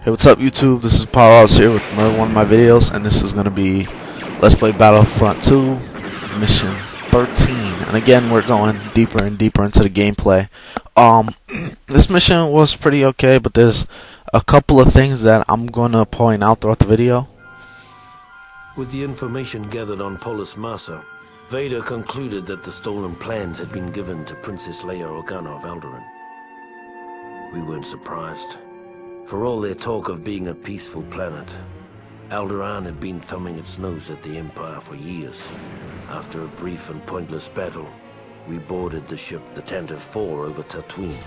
Hey, what's up YouTube? This is Power here with another one of my videos, and this is going to be Let's Play Battlefront 2 Mission 13. And again, we're going deeper and deeper into the gameplay. This mission was pretty okay, but there's a couple of things that I'm going to point out throughout the video. With the information gathered on Polis Massa, Vader concluded that the stolen plans had been given to Princess Leia Organa of Alderaan. We weren't surprised. For all their talk of being a peaceful planet, Alderaan had been thumbing its nose at the Empire for years. After a brief and pointless battle, we boarded the ship the Tantive 4 over Tatooine,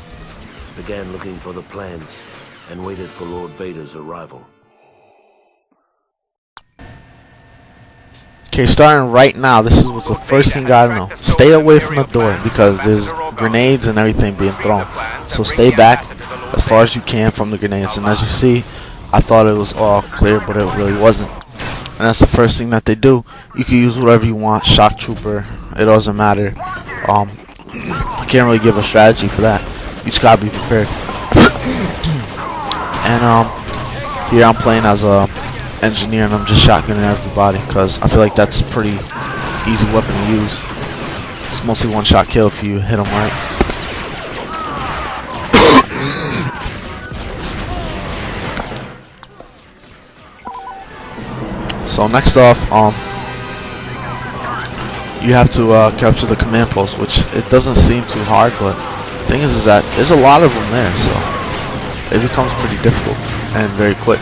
began looking for the plans, and waited for Lord Vader's arrival. Okay, starting right now, this is what's the first thing you gotta know. Stay away from the door because there's grenades and everything being thrown. So stay back as far as you can from the grenades. And as you see, I thought it was all clear, but it really wasn't. And that's the first thing that they do. You can use whatever you want, shock trooper, it doesn't matter. I can't really give a strategy for that. You just gotta be prepared. And here I'm playing as a engineer, and I'm just shotgunning everybody because I feel like that's a pretty easy weapon to use. It's mostly one shot kill if you hit them right. So next off, you have to capture the command post, which it doesn't seem too hard, but the thing is that there's a lot of them there, so it becomes pretty difficult and very quick.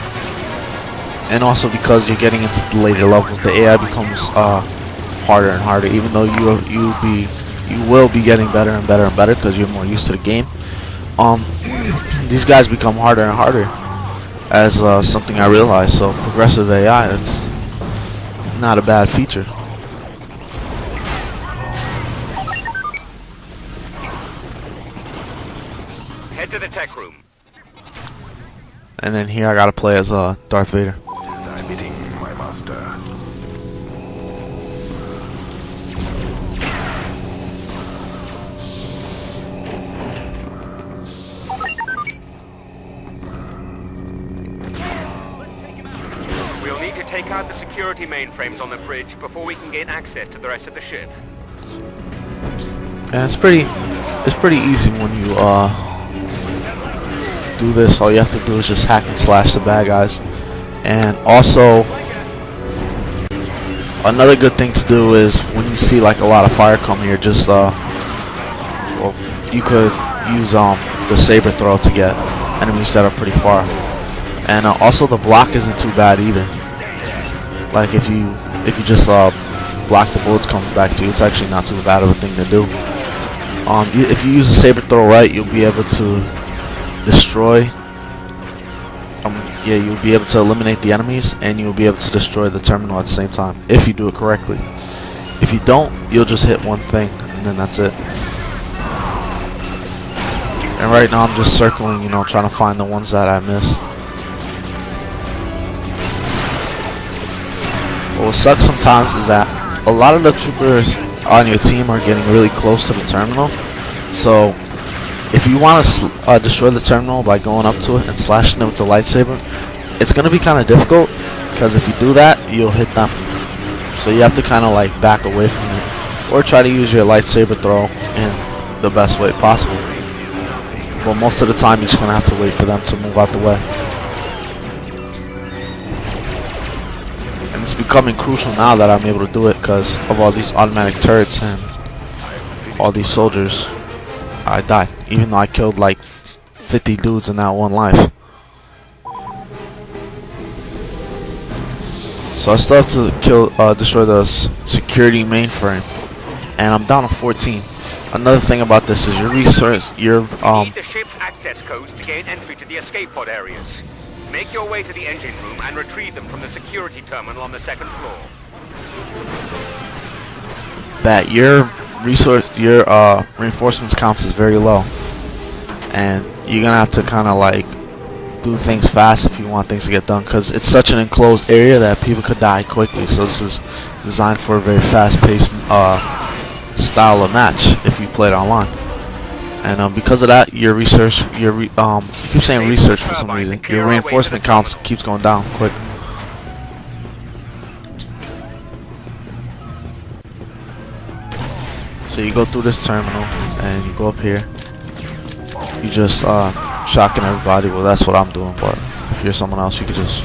And also because you're getting into the later levels, the AI becomes harder and harder. Even though you will be getting better and better and better because you're more used to the game. These guys become harder and harder as something I realized. So progressive AI, it's not a bad feature. Head to the tech room. And then here I gotta play as Darth Vader. I'm meeting my master. We'll need to take out the security mainframes on the bridge before we can gain access to the rest of the ship. And it's pretty easy when you do this. All you have to do is just hack and slash the bad guys. And also another good thing to do is when you see like a lot of fire come here, just well, you could use the saber throw to get enemies that are pretty far. And also the block isn't too bad either. Like if you just block the bullets coming back to you, it's actually not too bad of a thing to do. If you use the saber throw right, you'll be able to destroy. You'll be able to eliminate the enemies, and you'll be able to destroy the terminal at the same time if you do it correctly. If you don't, you'll just hit one thing, and then that's it. And right now I'm just circling, trying to find the ones that I missed. But what sucks sometimes is that a lot of the troopers on your team are getting really close to the terminal. So if you want to destroy the terminal by going up to it and slashing it with the lightsaber, it's going to be kind of difficult because if you do that, you'll hit them. So you have to kind of like back away from it or try to use your lightsaber throw in the best way possible. But most of the time, you're just going to have to wait for them to move out the way. And it's becoming crucial now that I'm able to do it because of all these automatic turrets and all these soldiers. I died, even though I killed like 50 dudes in that one life. So I still have to destroy the security mainframe, and I'm down to 14. Another thing about this is your resource, Need the ship's access codes to gain entry to the escape pod areas. Make your way to the engine room and retrieve them from the security terminal on the second floor. that your reinforcements counts is very low, and you're gonna have to kind of like do things fast if you want things to get done, because it's such an enclosed area that people could die quickly. So this is designed for a very fast-paced style of match if you play it online. And because of that, your research, you keep saying research for some reason. Your reinforcement counts keeps going down quick. So you go through this terminal and you go up here. You just shotgun everybody. Well, that's what I'm doing. But if you're someone else, you could just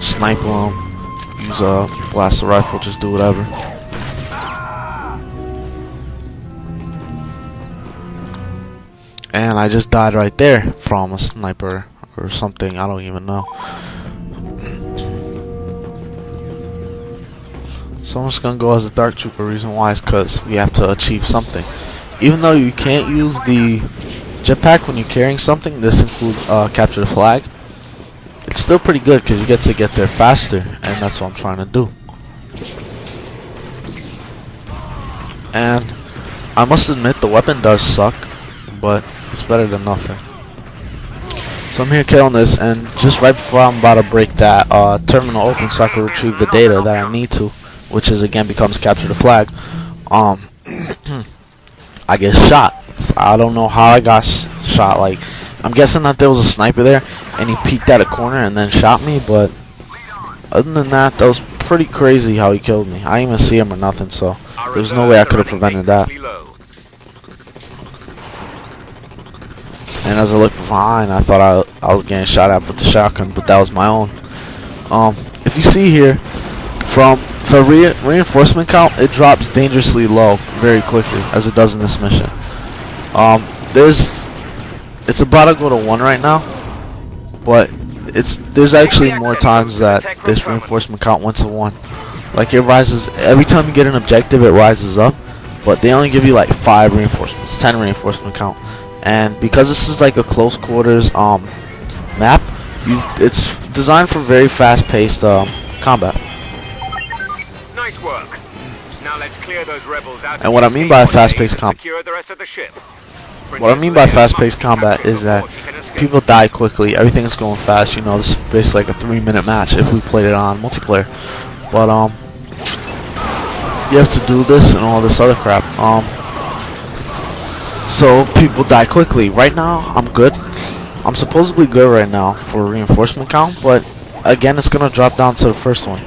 snipe them, use a blaster rifle, just do whatever. And I just died right there from a sniper or something. I don't even know. So I'm just gonna go as a dark trooper. Reason why is because we have to achieve something. Even though you can't use the jetpack when you're carrying something, this includes capture the flag. It's still pretty good because you get to get there faster, and that's what I'm trying to do. And I must admit the weapon does suck, but it's better than nothing. So I'm here killing this, and just right before I'm about to break that terminal open so I can retrieve the data that I need to, which is again becomes capture the flag, I get shot. So I don't know how I got shot. Like, I'm guessing that there was a sniper there and he peeked at a corner and then shot me, but other than that, that was pretty crazy how he killed me. I didn't even see him or nothing, so there was no way I could have prevented that. And as I looked behind, I thought I was getting shot at with the shotgun, but that was my own. If you see here, from the reinforcement count, it drops dangerously low very quickly, as it does in this mission. It's about to go to 1 right now, but there's actually more times that this reinforcement count went to 1. Like, it rises every time you get an objective, it rises up, but they only give you like 5 reinforcements, 10 reinforcement count. And because this is like a close quarters map, it's designed for very fast-paced combat. Nice work. Now let's clear those rebels out. And what I mean by fast-paced combat, is that people die quickly. Everything's going fast. You know, this is basically like a 3-minute match if we played it on multiplayer. But you have to do this and all this other crap. So people die quickly. Right now, I'm good. I'm supposedly good right now for reinforcement count, but again, it's gonna drop down to the first one.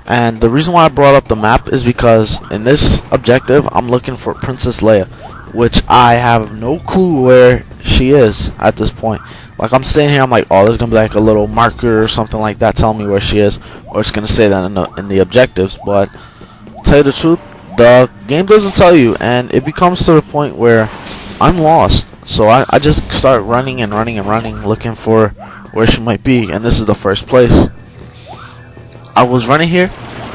And the reason why I brought up the map is because in this objective, I'm looking for Princess Leia, which I have no clue where she is at this point. Like, I'm staying here, I'm like, oh, there's gonna be like a little marker or something like that telling me where she is, or it's gonna say that in the objectives. But to tell you the truth, the game doesn't tell you, and it becomes to the point where I'm lost. So I just start running and running and running, looking for where she might be, and this is the first place. I was running here,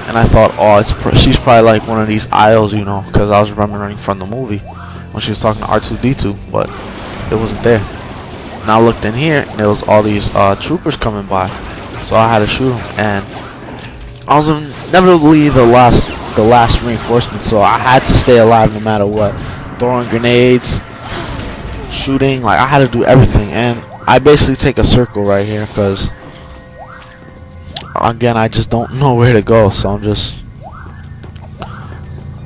and I thought, oh, she's probably like one of these aisles, you know, because I was running from the movie when she was talking to R2-D2, but it wasn't there. And I looked in here, and there was all these troopers coming by, so I had to shoot them, and I was inevitably the last reinforcement, so I had to stay alive no matter what. Throwing grenades, shooting, like, I had to do everything, and I basically take a circle right here because again, I just don't know where to go, so I'm just,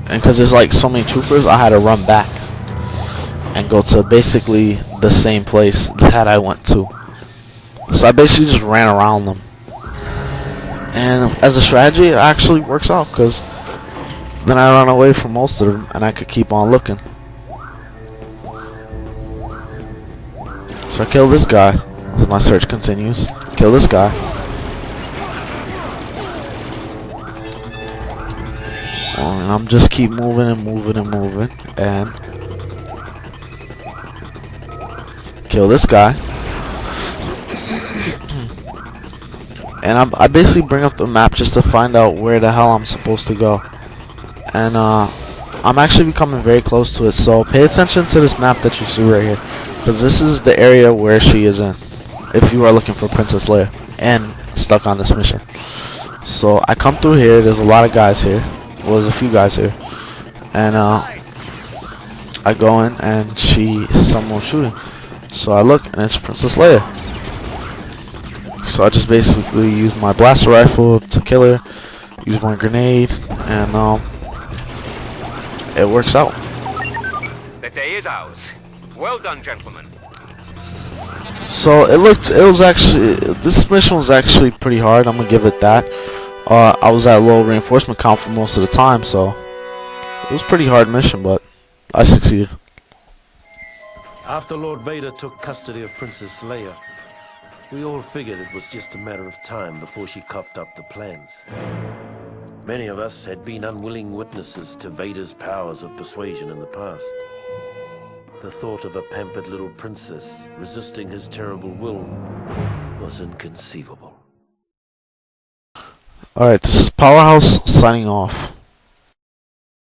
and because there's like so many troopers, I had to run back and go to basically the same place that I went to. So I basically just ran around them, and as a strategy, it actually works out because then I run away from most of them and I could keep on looking. So I kill this guy as my search continues. Kill this guy. And I'm just keep moving and moving and moving and kill this guy. And I basically bring up the map just to find out where the hell I'm supposed to go. And I'm actually becoming very close to it, so pay attention to this map that you see right here, because this is the area where she is in, if you are looking for Princess Leia and stuck on this mission. So I come through here, there's a lot of guys here. Well, there's a few guys here, and I go in and someone shooting. So I look and it's Princess Leia. So I just basically use my blaster rifle to kill her, use my grenade, and it works out. The day is ours. Well done, gentlemen. So this mission was actually pretty hard. I'm gonna give it that. I was at low reinforcement count for most of the time, so it was a pretty hard mission, but I succeeded. After Lord Vader took custody of Princess Leia, we all figured it was just a matter of time before she coughed up the plans. Many of us had been unwilling witnesses to Vader's powers of persuasion in the past. The thought of a pampered little princess resisting his terrible will was inconceivable. Alright, this is Powerhouse signing off.